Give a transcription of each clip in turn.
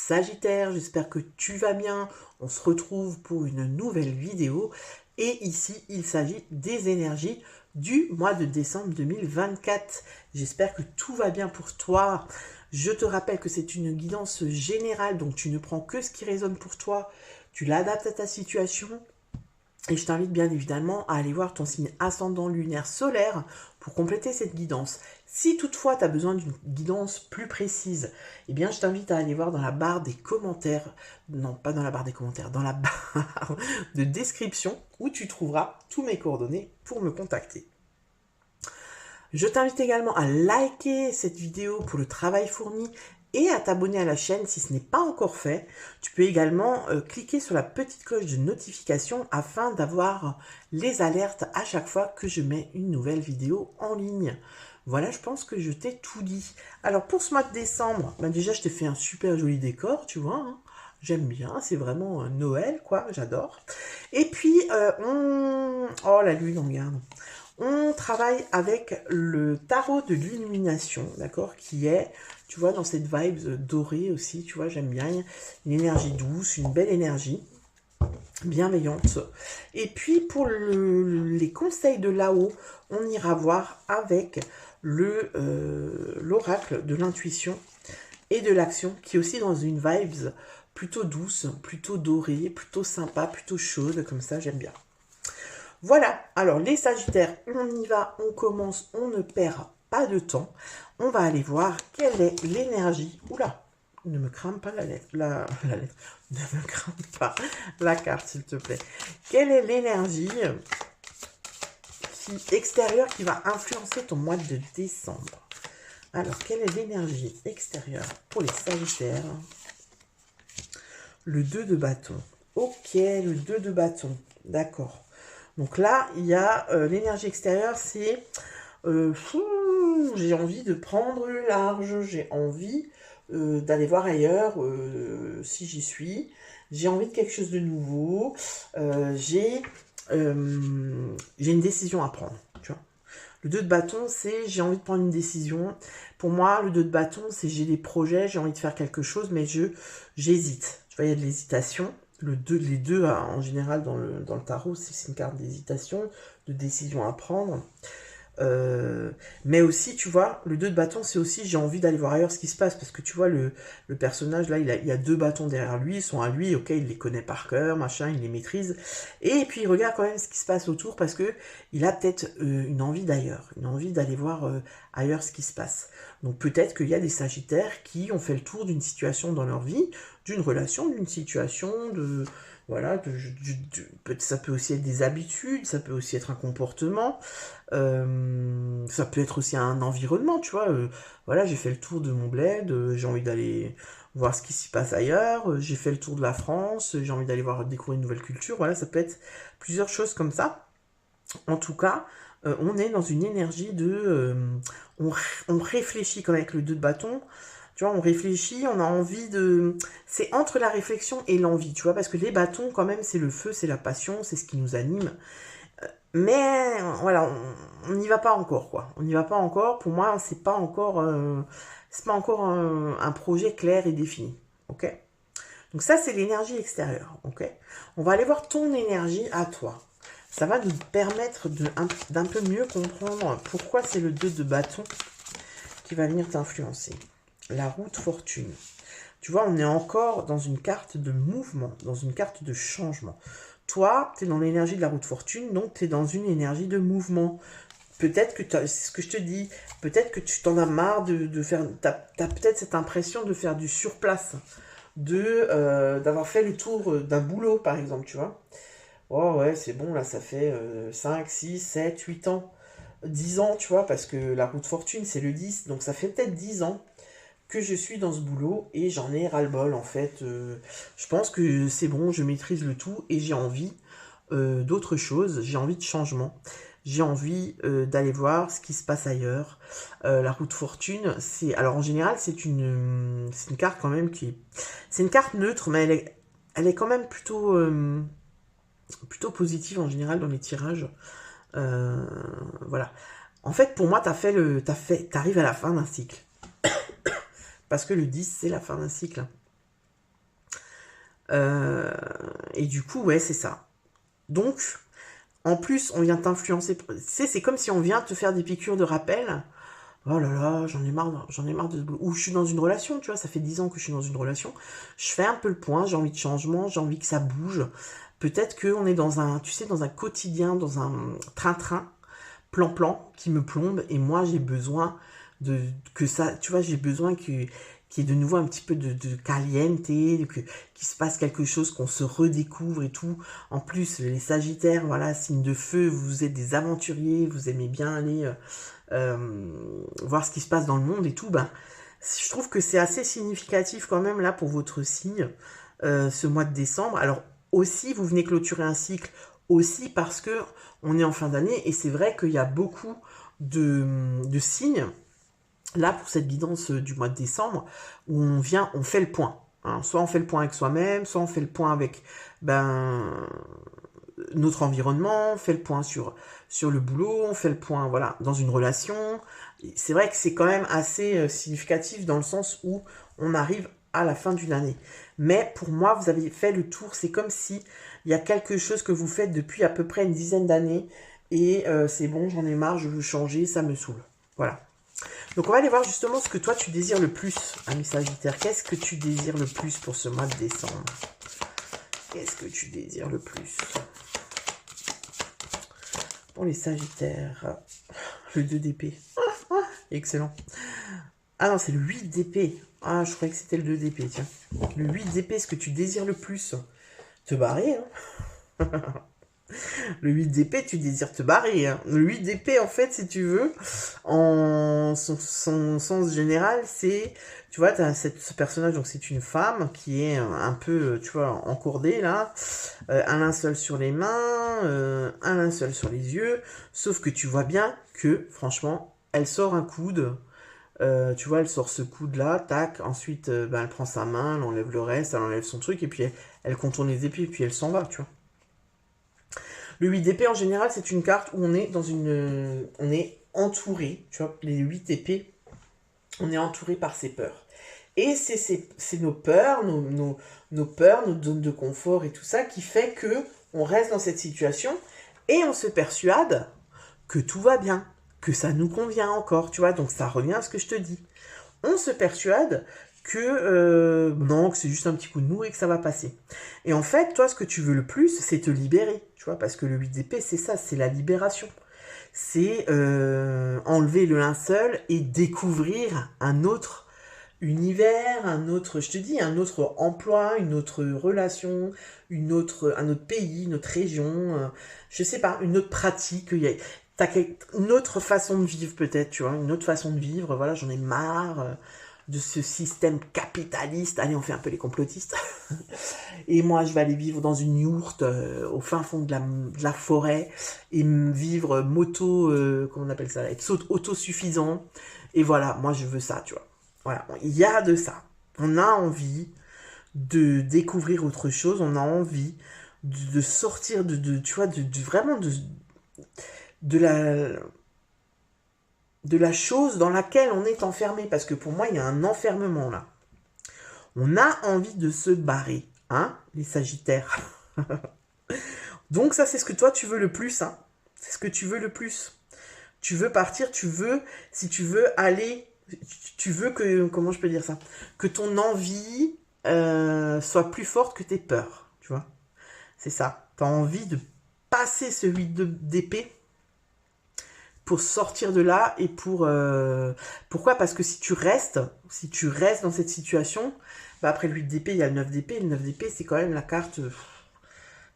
Sagittaire, j'espère que tu vas bien. On se retrouve pour une nouvelle vidéo. Et ici, il s'agit des énergies du mois de décembre 2024. J'espère que tout va bien pour toi. Je te rappelle que c'est une guidance générale, donc tu ne prends que ce qui résonne pour toi. Tu l'adaptes à ta situation. Et je t'invite bien évidemment à aller voir ton signe ascendant lunaire solaire pour compléter cette guidance. Si toutefois tu as besoin d'une guidance plus précise, eh bien je t'invite à aller voir dans la barre des commentaires, non pas dans la barre des commentaires, dans la barre de description où tu trouveras tous mes coordonnées pour me contacter. Je t'invite également à liker cette vidéo pour le travail fourni et à t'abonner à la chaîne si ce n'est pas encore fait. Tu peux également cliquer sur la petite cloche de notification afin d'avoir les alertes à chaque fois que je mets une nouvelle vidéo en ligne. Voilà, je pense que je t'ai tout dit. Alors pour ce mois de décembre, déjà je t'ai fait un super joli décor, tu vois, hein. J'aime bien, c'est vraiment Noël, quoi, j'adore. Et puis, oh, la lune, on regarde. On travaille avec le tarot de l'illumination, d'accord, qui est, tu vois, dans cette vibe dorée aussi, tu vois, j'aime bien, une énergie douce, une belle énergie, bienveillante. Et puis, pour les conseils de là-haut, on ira voir avec l'oracle de l'intuition et de l'action, qui est aussi dans une vibe plutôt douce, plutôt dorée, plutôt sympa, plutôt chaude, comme ça, j'aime bien. Voilà, alors les Sagittaires, on y va, on commence, on ne perd pas de temps. On va aller voir quelle est l'énergie. Oula, ne me crame pas la lettre. La lettre. Ne me crame pas la carte, s'il te plaît. Quelle est l'énergie extérieure qui va influencer ton mois de décembre? Alors, quelle est l'énergie extérieure pour les Sagittaires? Le 2 de bâton. Ok, le 2 de bâton. D'accord. Donc là, il y a l'énergie extérieure, c'est j'ai envie de prendre le large, j'ai envie d'aller voir ailleurs si j'y suis, j'ai envie de quelque chose de nouveau, j'ai une décision à prendre, tu vois. Le 2 de bâton, c'est j'ai envie de prendre une décision. Pour moi, le 2 de bâton, c'est j'ai des projets, j'ai envie de faire quelque chose, mais j'hésite. Tu vois, il y a de l'hésitation. Les deux, en général, dans le tarot, c'est une carte d'hésitation, de décision à prendre. Mais aussi, tu vois, le 2 de bâton, c'est aussi j'ai envie d'aller voir ailleurs ce qui se passe. Parce que tu vois, le personnage, là, il y a 2 bâtons derrière lui, ils sont à lui, ok, il les connaît par cœur, machin, il les maîtrise. Et puis, il regarde quand même ce qui se passe autour parce que il a peut-être une envie d'ailleurs, une envie d'aller voir ailleurs ce qui se passe. Donc, peut-être qu'il y a des Sagittaires qui ont fait le tour d'une situation dans leur vie, d'une relation, d'une situation, voilà, ça peut aussi être des habitudes, ça peut aussi être un comportement, ça peut être aussi un environnement, tu vois. Voilà, j'ai fait le tour de mon bled, j'ai envie d'aller voir ce qui s'y passe ailleurs, j'ai fait le tour de la France, j'ai envie d'aller découvrir une nouvelle culture, voilà, ça peut être plusieurs choses comme ça. En tout cas, on est dans une énergie on réfléchit comme avec le 2 de bâton. Tu vois, on réfléchit, on a envie de... C'est entre la réflexion et l'envie, tu vois, parce que les bâtons, quand même, c'est le feu, c'est la passion, c'est ce qui nous anime. Mais, voilà, on n'y va pas encore, quoi. On n'y va pas encore. Pour moi, c'est pas encore un projet clair et défini, ok? Donc ça, c'est l'énergie extérieure, ok? On va aller voir ton énergie à toi. Ça va nous permettre d'un peu mieux comprendre pourquoi c'est le 2 de bâton qui va venir t'influencer. La roue de fortune. Tu vois, on est encore dans une carte de mouvement, dans une carte de changement. Toi, tu es dans l'énergie de la roue de fortune, donc tu es dans une énergie de mouvement. Peut-être que, c'est ce que je te dis, peut-être que tu t'en as marre de faire... Tu as peut-être cette impression de faire du surplace, d'avoir fait le tour d'un boulot, par exemple, tu vois. Oh ouais, c'est bon, là, ça fait 5, 6, 7, 8 ans. 10 ans, tu vois, parce que la roue de fortune, c'est le 10, donc ça fait peut-être 10 ans que je suis dans ce boulot et j'en ai ras-le-bol, en fait. Je pense que c'est bon, je maîtrise le tout et j'ai envie d'autre chose, j'ai envie de changement. J'ai envie d'aller voir ce qui se passe ailleurs. La roue de fortune, alors en général, c'est une carte quand même c'est une carte neutre, mais elle est quand même plutôt positive en général dans les tirages. Voilà. En fait, pour moi, t'arrives à la fin d'un cycle. Parce que le 10, c'est la fin d'un cycle. Et du coup, ouais, c'est ça. Donc, en plus, on vient t'influencer. Tu sais, c'est comme si on vient te faire des piqûres de rappel. Oh là là, j'en ai marre de ce boulot. Ou je suis dans une relation, tu vois, ça fait 10 ans que je suis dans une relation. Je fais un peu le point, j'ai envie de changement, j'ai envie que ça bouge. Peut-être qu'on est dans un, tu sais, dans un quotidien, dans un train-train, plan-plan, qui me plombe. Et moi, j'ai besoin que ça, tu vois, j'ai besoin qu'il y ait de nouveau un petit peu de caliente, qu'il se passe quelque chose, qu'on se redécouvre et tout. En plus, les Sagittaires, voilà, signe de feu, vous êtes des aventuriers, vous aimez bien aller voir ce qui se passe dans le monde et tout, ben, je trouve que c'est assez significatif quand même là pour votre signe, ce mois de décembre. Alors aussi, vous venez clôturer un cycle, aussi parce que on est en fin d'année et c'est vrai qu'il y a beaucoup de signes là pour cette guidance du mois de décembre où on fait le point. Hein. Soit on fait le point avec soi-même, soit on fait le point avec notre environnement, on fait le point sur le boulot, on fait le point voilà, dans une relation. C'est vrai que c'est quand même assez significatif dans le sens où on arrive à la fin d'une année. Mais pour moi, vous avez fait le tour. C'est comme si il y a quelque chose que vous faites depuis à peu près une dizaine d'années et c'est bon, j'en ai marre, je veux changer, ça me saoule. Voilà. Donc on va aller voir justement ce que toi tu désires le plus, ami Sagittaire. Qu'est-ce que tu désires le plus pour ce mois de décembre? Qu'est-ce que tu désires le plus pour les Sagittaires? Le 2 d'épée. Excellent. Ah non, c'est le 8 d'épée. Ah, je croyais que c'était le 2 d'épée, tiens. Le 8 d'épée, ce que tu désires le plus? Te barrer, hein. Le 8 d'épée, tu désires te barrer. Hein. Le 8 d'épée, en fait, si tu veux, en son sens général, c'est, tu vois, tu as ce personnage, donc c'est une femme qui est un peu, tu vois, encourdée, là, un linceul sur les mains, un linceul sur les yeux, sauf que tu vois bien que, franchement, elle sort un coude, tu vois, elle sort ce coude-là, tac, ensuite, ben, elle prend sa main, elle enlève le reste, elle enlève son truc, et puis elle contourne les épées, et puis elle s'en va, tu vois. Le 8 d'épée, en général, c'est une carte où on est dans une... on est entouré, tu vois, les 8 épées, on est entouré par ses peurs. Et c'est nos peurs, nos peurs, notre zone de confort et tout ça qui fait que on reste dans cette situation et on se persuade que tout va bien, que ça nous convient encore, tu vois. Donc ça revient à ce que je te dis. On se persuade que non, que c'est juste un petit coup de mou et que ça va passer. Et en fait, toi, ce que tu veux le plus, c'est te libérer, tu vois, parce que le 8 d'épée, c'est ça, c'est la libération. C'est enlever le linceul et découvrir un autre univers, un autre, je te dis, un autre emploi, une autre relation, un autre pays, une autre région, je sais pas, une autre pratique. T'as une autre façon de vivre peut-être, tu vois, une autre façon de vivre. Voilà, j'en ai marre de ce système capitaliste. Allez, on fait un peu les complotistes. Et moi, je vais aller vivre dans une yourte au fin fond de la forêt et vivre comment on appelle ça, être autosuffisant. Et voilà, moi, je veux ça, tu vois. Voilà, il y a de ça. On a envie de découvrir autre chose. On a envie de sortir tu vois, vraiment de la chose dans laquelle on est enfermé. Parce que pour moi, il y a un enfermement là. On a envie de se barrer, hein, les Sagittaires. Donc ça, c'est ce que toi, tu veux le plus, hein. C'est ce que tu veux le plus. Tu veux partir, si tu veux aller, tu veux que, comment je peux dire ça, que ton envie soit plus forte que tes peurs, tu vois. C'est ça. Tu as envie de passer ce 8 d'épée pour sortir de là et pourquoi? Parce que si tu restes dans cette situation, bah après le 8 d'épée, il y a le 9 d'épée. Le 9 d'épée, c'est quand même la carte...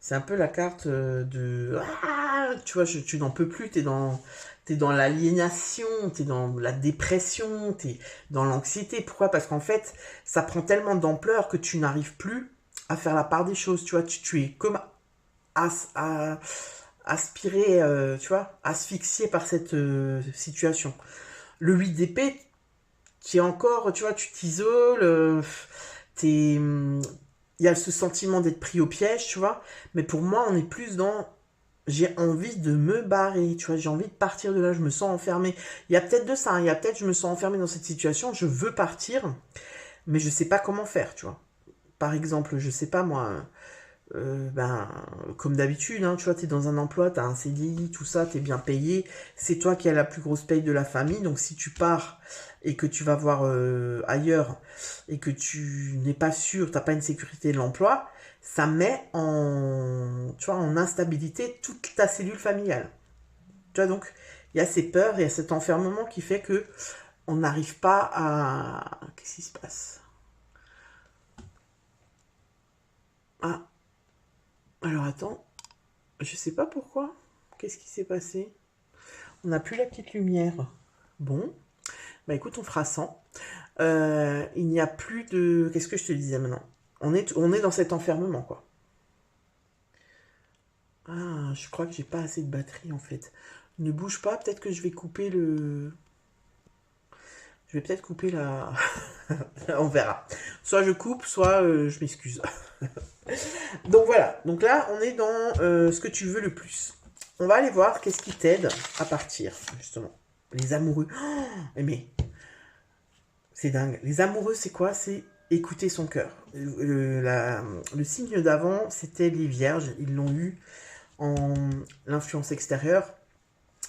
C'est un peu la carte de... Ah, tu vois, tu n'en peux plus, t'es dans l'aliénation, t'es dans la dépression, t'es dans l'anxiété. Pourquoi? Parce qu'en fait, ça prend tellement d'ampleur que tu n'arrives plus à faire la part des choses. Tu vois, tu es comme aspiré, tu vois, asphyxié par cette situation. Le 8 d'épée, qui est encore, tu vois, tu t'isoles, il y a ce sentiment d'être pris au piège, tu vois, mais pour moi, on est plus dans j'ai envie de me barrer, tu vois, j'ai envie de partir de là, je me sens enfermé. Il y a peut-être de ça, hein, il y a peut-être je me sens enfermé dans cette situation, je veux partir, mais je sais pas comment faire, tu vois. par exemple, je sais pas moi, ben, comme d'habitude, hein, tu vois, tu es dans un emploi, tu as un CDI, tout ça, tu es bien payé, c'est toi qui as la plus grosse paye de la famille, donc si tu pars et que tu vas voir ailleurs et que tu n'es pas sûr, tu n'as pas une sécurité de l'emploi, ça met en, tu vois, en instabilité toute ta cellule familiale. Tu vois, donc il y a ces peurs, il y a cet enfermement qui fait que on n'arrive pas à... Qu'est-ce qui se passe? Ah, alors attends, je sais pas pourquoi. Qu'est-ce qui s'est passé? On n'a plus la petite lumière. Bon, bah écoute, on fera 100. Il n'y a plus de... Qu'est-ce que je te disais maintenant? On est dans cet enfermement, quoi. Ah, je crois que j'ai pas assez de batterie, en fait. Ne bouge pas, peut-être que je vais couper le... Je vais peut-être couper la... On verra. Soit je coupe, soit je m'excuse. Donc voilà, donc là, on est dans ce que tu veux le plus. On va aller voir qu'est-ce qui t'aide à partir, justement. Les amoureux. Oh, mais c'est dingue. Les amoureux, c'est quoi? C'est écouter son cœur. Le signe d'avant, c'était les vierges. Ils l'ont eu en l'influence extérieure.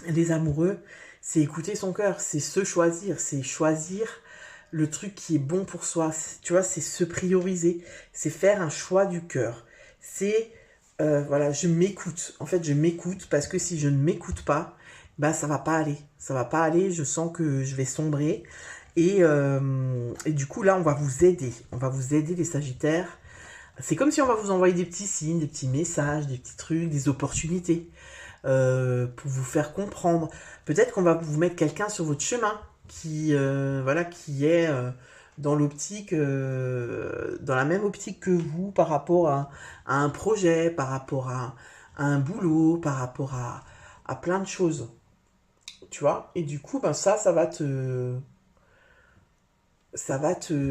Les amoureux, c'est écouter son cœur. C'est se choisir. C'est choisir le truc qui est bon pour soi. Tu vois, c'est se prioriser. C'est faire un choix du cœur. C'est, voilà, je m'écoute. En fait, je m'écoute parce que si je ne m'écoute pas, bah, ça va pas aller. Ça va pas aller. Je sens que je vais sombrer. Et du coup, là, on va vous aider. On va vous aider, les Sagittaires. C'est comme si on va vous envoyer des petits signes, des petits messages, des petits trucs, des opportunités pour vous faire comprendre. Peut-être qu'on va vous mettre quelqu'un sur votre chemin qui, voilà, qui est dans l'optique, dans la même optique que vous par rapport à un projet, par rapport à un boulot, par rapport à plein de choses. Tu vois? Et du coup, ben ça va te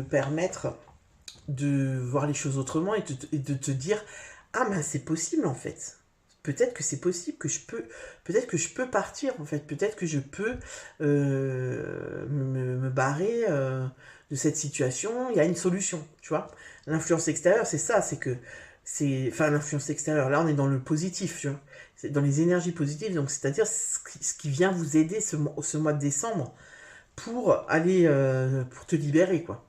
permettre de voir les choses autrement et de te dire ah ben c'est possible en fait, peut-être que c'est possible que peut-être que je peux partir en fait, peut-être que je peux me barrer de cette situation, il y a une solution, tu vois. L'influence extérieure, c'est ça, c'est que c'est, enfin l'influence extérieure, là on est dans le positif, tu vois, c'est dans les énergies positives, donc c'est-à-dire ce qui vient vous aider ce mois de décembre pour aller pour te libérer, quoi.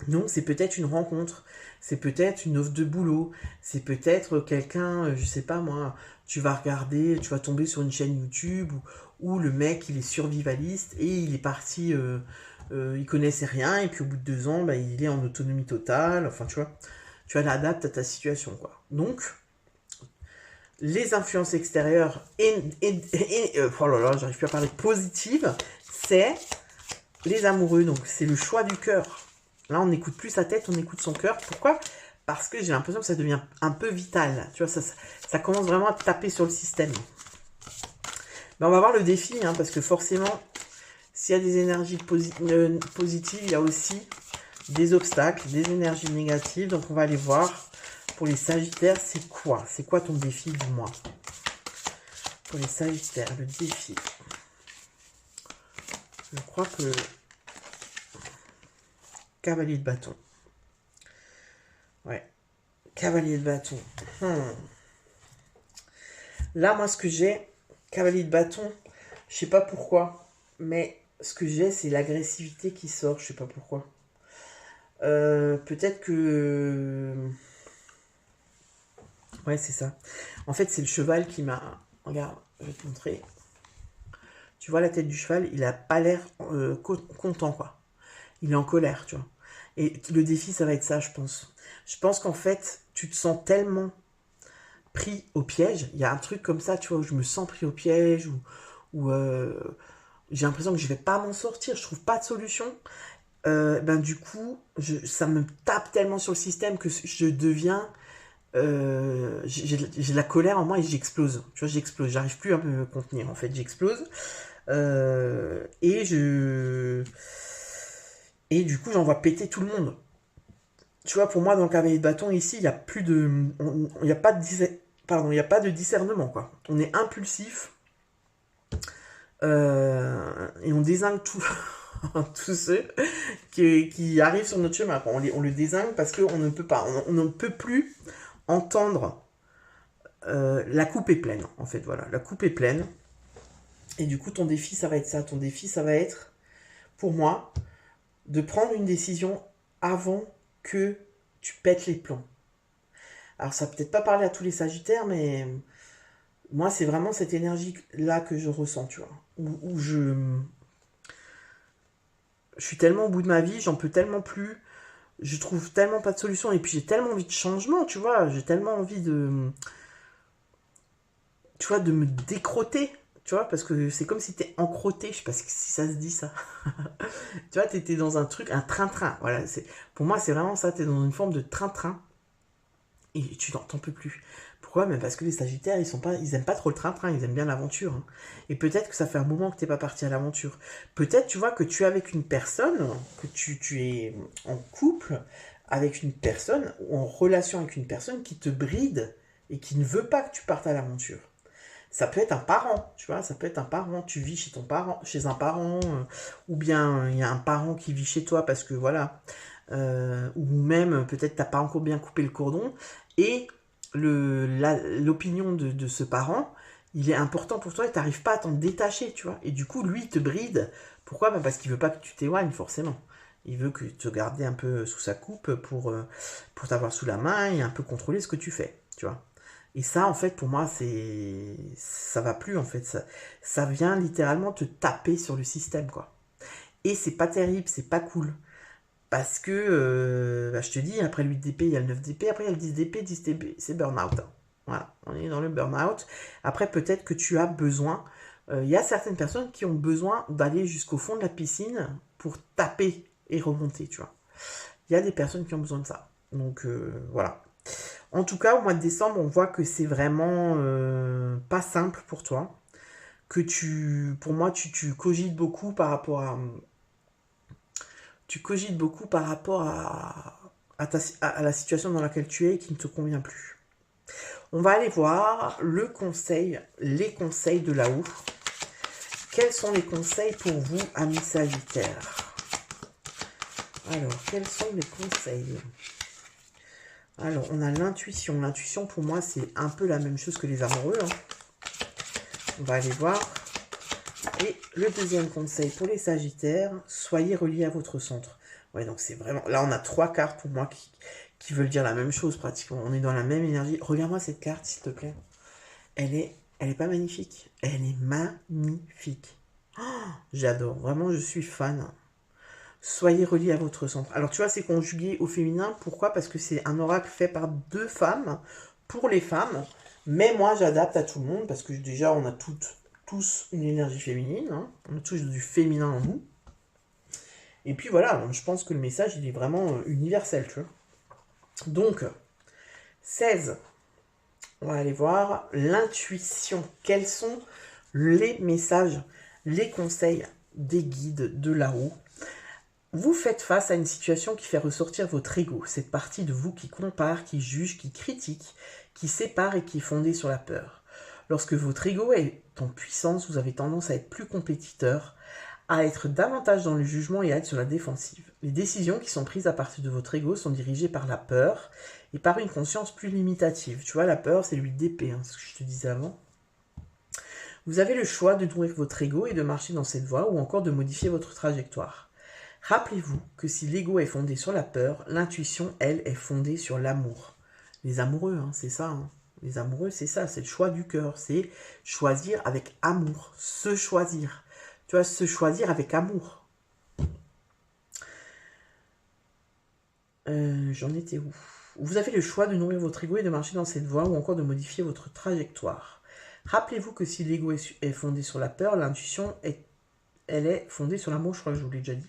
Donc c'est peut-être une rencontre, c'est peut-être une offre de boulot, c'est peut-être quelqu'un, je sais pas moi, tu vas regarder, tu vas tomber sur une chaîne YouTube où le mec il est survivaliste et il est parti, il connaissait rien et puis au bout de 2 ans, bah, il est en autonomie totale, enfin tu vois, l'adapte à ta situation, quoi. Donc les influences extérieures oh là là, j'arrive plus à parler positive, c'est les amoureux, donc c'est le choix du cœur. Là, on n'écoute plus sa tête, on écoute son cœur. Pourquoi? Parce que j'ai l'impression que ça devient un peu vital. Tu vois, ça commence vraiment à taper sur le système. Mais on va voir le défi, hein, parce que forcément, s'il y a des énergies positives, il y a aussi des obstacles, des énergies négatives. Donc, on va aller voir pour les Sagittaires, c'est quoi? C'est quoi ton défi du mois? Pour les Sagittaires, le défi. Je crois que... Cavalier de bâton. Ouais. Cavalier de bâton. Là, moi, ce que j'ai, cavalier de bâton, je sais pas pourquoi, mais ce que j'ai, c'est l'agressivité qui sort, je sais pas pourquoi. Peut-être que... Ouais, c'est ça. En fait, c'est le cheval qui m'a... Regarde, je vais te montrer. Tu vois la tête du cheval, il a pas l'air content, quoi. Il est en colère, tu vois. Et le défi, ça va être ça, je pense. Je pense qu'en fait, tu te sens tellement pris au piège. Il y a un truc comme ça, tu vois, où je me sens pris au piège, où j'ai l'impression que je vais pas m'en sortir, je trouve pas de solution. Ben du coup, ça me tape tellement sur le système que je deviens... j'ai de la colère en moi et j'explose. Tu vois, j'explose. J'arrive plus à me contenir, en fait. J'explose. Et Et du coup, j'envoie péter tout le monde. Tu vois, pour moi, dans le cavalier de bâton, ici, il n'y a plus de... Il n'y a pas de... Pardon, il n'y a pas de discernement, quoi. On est impulsif. Et on désingue tout. tous ceux qui arrivent sur notre chemin. On le désigne parce qu'on ne peut pas, on ne peut plus entendre. La coupe est pleine, en fait, voilà. La coupe est pleine. Et du coup, ton défi, ça va être ça. Ton défi, ça va être, pour moi, de prendre une décision avant que tu pètes les plombs. Alors, ça va peut-être pas parler à tous les Sagittaires, mais moi, c'est vraiment cette énergie-là que je ressens, tu vois. Où je suis tellement au bout de ma vie, j'en peux tellement plus, je trouve tellement pas de solution. Et puis, j'ai tellement envie de changement, tu vois. J'ai tellement envie de... Tu vois, de me décrotter. Tu vois, parce que c'est comme si t'es encrotté, je sais pas si ça se dit ça. Tu vois, t'étais dans un truc, un train-train. Voilà, pour moi, c'est vraiment ça, t'es dans une forme de train-train. Et tu n'en peux plus. Pourquoi? Même parce que les Sagittaires, ils aiment pas trop le train-train, ils aiment bien l'aventure. Hein. Et peut-être que ça fait un moment que t'es pas parti à l'aventure. Peut-être, tu vois, que tu es avec une personne, que tu es en couple avec une personne, ou en relation avec une personne qui te bride et qui ne veut pas que tu partes à l'aventure. Ça peut être un parent, tu vois, ça peut être un parent, tu vis chez ton parent, chez un parent, ou bien il y a un parent qui vit chez toi parce que voilà, ou même peut-être t'as pas encore bien coupé le cordon, et l'opinion de ce parent, il est important pour toi et t'arrives pas à t'en détacher, tu vois, et du coup lui il te bride. Pourquoi? Parce qu'il veut pas que tu t'éloignes forcément. Il veut que te garder un peu sous sa coupe pour t'avoir sous la main et un peu contrôler ce que tu fais, tu vois. Et ça, en fait, pour moi, ça va plus, en fait. Ça vient littéralement te taper sur le système, quoi. Et c'est pas terrible, c'est pas cool. Parce que, je te dis, après le 8 d'épée, il y a le 9 d'épée, après il y a le 10 d'épée, 10 d'épée, c'est burn-out. Hein. Voilà, on est dans le burn-out. Après, peut-être que tu as besoin, il y a certaines personnes qui ont besoin d'aller jusqu'au fond de la piscine pour taper et remonter, tu vois. Il y a des personnes qui ont besoin de ça. Donc, voilà. En tout cas, au mois de décembre, on voit que c'est vraiment pas simple pour toi. Pour moi, tu cogites beaucoup par rapport à, tu cogites beaucoup par rapport à la situation dans laquelle tu es et qui ne te convient plus. On va aller voir les conseils de là-haut. Quels sont les conseils pour vous, amis Sagittaires? Alors, quels sont les conseils? Alors, on a l'intuition. L'intuition, pour moi, c'est un peu la même chose que les amoureux. Hein. On va aller voir. Et le deuxième conseil pour les Sagittaires, soyez reliés à votre centre. Ouais, donc c'est vraiment... Là, on a 3 cartes pour moi qui veulent dire la même chose pratiquement. On est dans la même énergie. Regarde-moi cette carte, s'il te plaît. Elle est pas magnifique. Elle est magnifique. Oh, j'adore. Vraiment, je suis fan. Soyez reliés à votre centre. Alors, tu vois, c'est conjugué au féminin. Pourquoi? Parce que c'est un oracle fait par 2 femmes, pour les femmes. Mais moi, j'adapte à tout le monde, parce que déjà, on a tous une énergie féminine. Hein. On a tous du féminin en nous. Et puis voilà, je pense que le message, il est vraiment universel, tu vois. Donc, 16. On va aller voir l'intuition. Quels sont les messages, les conseils des guides de là-haut? Vous faites face à une situation qui fait ressortir votre ego, cette partie de vous qui compare, qui juge, qui critique, qui sépare et qui est fondée sur la peur. Lorsque votre ego est en puissance, vous avez tendance à être plus compétiteur, à être davantage dans le jugement et à être sur la défensive. Les décisions qui sont prises à partir de votre ego sont dirigées par la peur et par une conscience plus limitative. Tu vois, la peur, c'est l'huile d'épée, ce que je te disais avant. Vous avez le choix de nourrir votre ego et de marcher dans cette voie ou encore de modifier votre trajectoire. Rappelez-vous que si l'ego est fondé sur la peur, l'intuition, elle, est fondée sur l'amour. Les amoureux, c'est ça. Les amoureux, c'est ça, c'est le choix du cœur. C'est choisir avec amour, se choisir. Tu vois, se choisir avec amour. J'en étais où? Vous avez le choix de nourrir votre ego et de marcher dans cette voie ou encore de modifier votre trajectoire. Rappelez-vous que si l'ego est fondé sur la peur, l'intuition, elle est fondée sur l'amour, je crois que je vous l'ai déjà dit.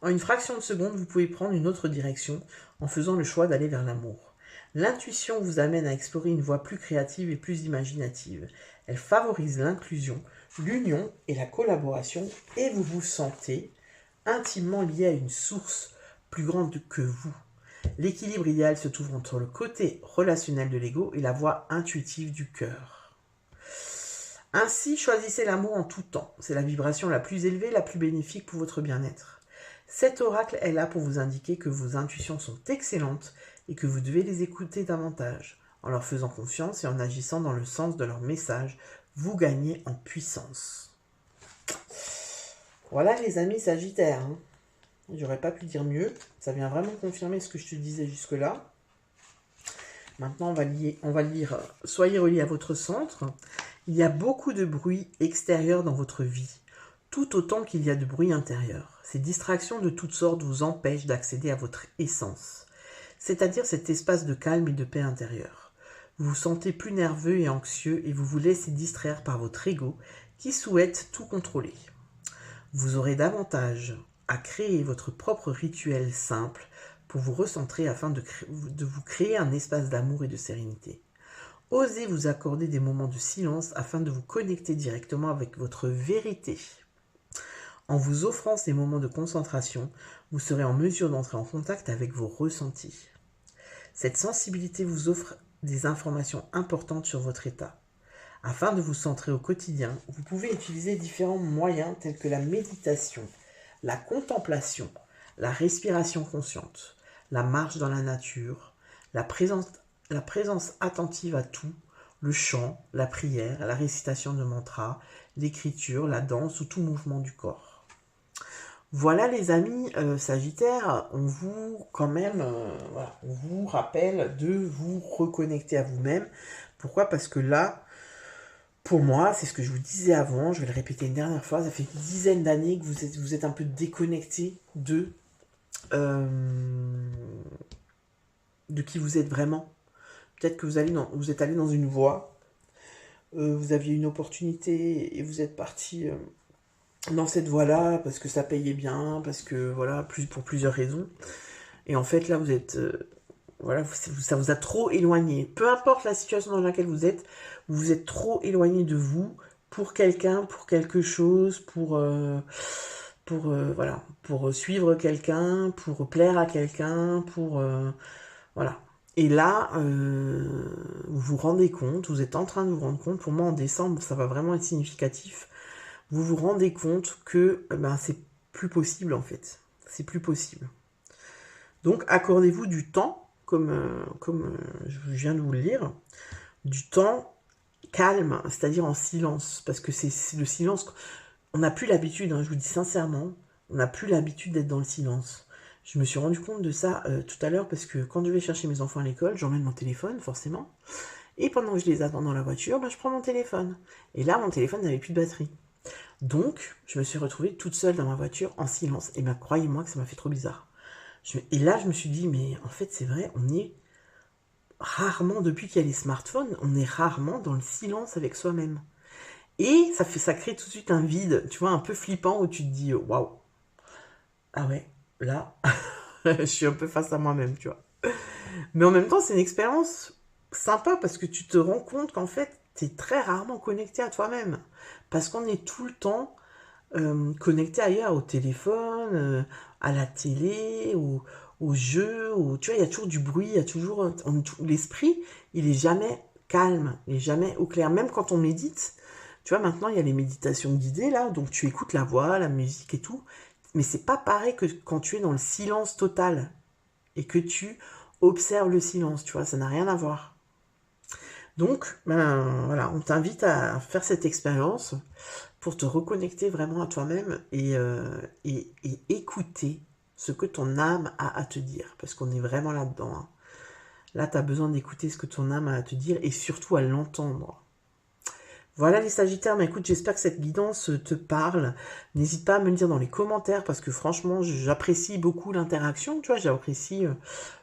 En une fraction de seconde, vous pouvez prendre une autre direction en faisant le choix d'aller vers l'amour. L'intuition vous amène à explorer une voie plus créative et plus imaginative. Elle favorise l'inclusion, l'union et la collaboration et vous vous sentez intimement lié à une source plus grande que vous. L'équilibre idéal se trouve entre le côté relationnel de l'ego et la voie intuitive du cœur. Ainsi, choisissez l'amour en tout temps. C'est la vibration la plus élevée, la plus bénéfique pour votre bien-être. Cet oracle est là pour vous indiquer que vos intuitions sont excellentes et que vous devez les écouter davantage. En leur faisant confiance et en agissant dans le sens de leur message, vous gagnez en puissance. Voilà les amis Sagittaires. J'aurais pas pu dire mieux. Ça vient vraiment confirmer ce que je te disais jusque-là. Maintenant, on va lire « Soyez reliés à votre centre ». Il y a beaucoup de bruit extérieur dans votre vie, tout autant qu'il y a de bruit intérieur. Ces distractions de toutes sortes vous empêchent d'accéder à votre essence, c'est-à-dire cet espace de calme et de paix intérieure. Vous vous sentez plus nerveux et anxieux et vous vous laissez distraire par votre ego qui souhaite tout contrôler. Vous aurez davantage à créer votre propre rituel simple pour vous recentrer afin de vous créer un espace d'amour et de sérénité. Osez vous accorder des moments de silence afin de vous connecter directement avec votre vérité. En vous offrant ces moments de concentration, vous serez en mesure d'entrer en contact avec vos ressentis. Cette sensibilité vous offre des informations importantes sur votre état. Afin de vous centrer au quotidien, vous pouvez utiliser différents moyens tels que la méditation, la contemplation, la respiration consciente, la marche dans la nature, la présence attentive à tout, le chant, la prière, la récitation de mantras, l'écriture, la danse ou tout mouvement du corps. Voilà les amis Sagittaires, on vous on vous rappelle de vous reconnecter à vous-même. Pourquoi? Parce que là, pour moi, c'est ce que je vous disais avant, je vais le répéter une dernière fois, ça fait une dizaine d'années que vous êtes un peu déconnecté de qui vous êtes vraiment. Peut-être que vous êtes allé dans une voie, vous aviez une opportunité et vous êtes parti dans cette voie-là parce que ça payait bien, parce que voilà, pour plusieurs raisons. Et en fait, là, vous êtes... ça vous a trop éloigné. Peu importe la situation dans laquelle vous êtes trop éloigné de vous pour quelqu'un, pour quelque chose, pour suivre quelqu'un, pour plaire à quelqu'un, voilà. Et là, vous vous rendez compte, vous êtes en train de vous rendre compte, pour moi en décembre, ça va vraiment être significatif, vous vous rendez compte que c'est plus possible en fait. C'est plus possible. Donc accordez-vous du temps, comme je viens de vous le lire, du temps calme, c'est-à-dire en silence, parce que c'est le silence, on n'a plus l'habitude, je vous dis sincèrement, on n'a plus l'habitude d'être dans le silence. Je me suis rendu compte de ça tout à l'heure, parce que quand je vais chercher mes enfants à l'école, j'emmène mon téléphone, forcément, et pendant que je les attends dans la voiture, je prends mon téléphone. Et là, mon téléphone n'avait plus de batterie. Donc, je me suis retrouvée toute seule dans ma voiture, en silence, et croyez-moi que ça m'a fait trop bizarre. Et là, je me suis dit, mais en fait, c'est vrai, on est rarement, depuis qu'il y a les smartphones, on est rarement dans le silence avec soi-même. Et ça crée tout de suite un vide, tu vois, un peu flippant, où tu te dis, waouh, ah ouais, là, je suis un peu face à moi-même, tu vois. Mais en même temps, c'est une expérience sympa, parce que tu te rends compte qu'en fait, tu es très rarement connecté à toi-même. Parce qu'on est tout le temps connecté ailleurs, au téléphone, à la télé, au jeu, tu vois, il y a toujours du bruit, il y a toujours... l'esprit, il est jamais calme, il est jamais au clair. Même quand on médite, tu vois, maintenant, il y a les méditations guidées, là, donc tu écoutes la voix, la musique et tout, mais c'est pas pareil que quand tu es dans le silence total et que tu observes le silence, tu vois, ça n'a rien à voir. Donc, voilà, on t'invite à faire cette expérience pour te reconnecter vraiment à toi-même et écouter ce que ton âme a à te dire, parce qu'on est vraiment là-dedans. Là, tu as besoin d'écouter ce que ton âme a à te dire et surtout à l'entendre. Voilà les Sagittaires, écoute, j'espère que cette guidance te parle. N'hésite pas à me le dire dans les commentaires, parce que franchement, j'apprécie beaucoup l'interaction, tu vois, j'apprécie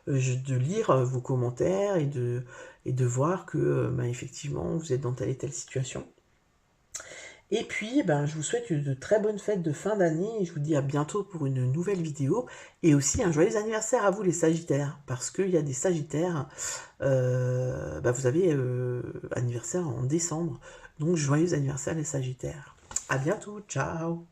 de lire vos commentaires et de voir que, effectivement, vous êtes dans telle et telle situation. Et puis, je vous souhaite de très bonnes fêtes de fin d'année, et je vous dis à bientôt pour une nouvelle vidéo, et aussi un joyeux anniversaire à vous les Sagittaires, parce qu'il y a des Sagittaires, vous avez anniversaire en décembre, donc joyeux anniversaire les Sagittaires. À bientôt, ciao.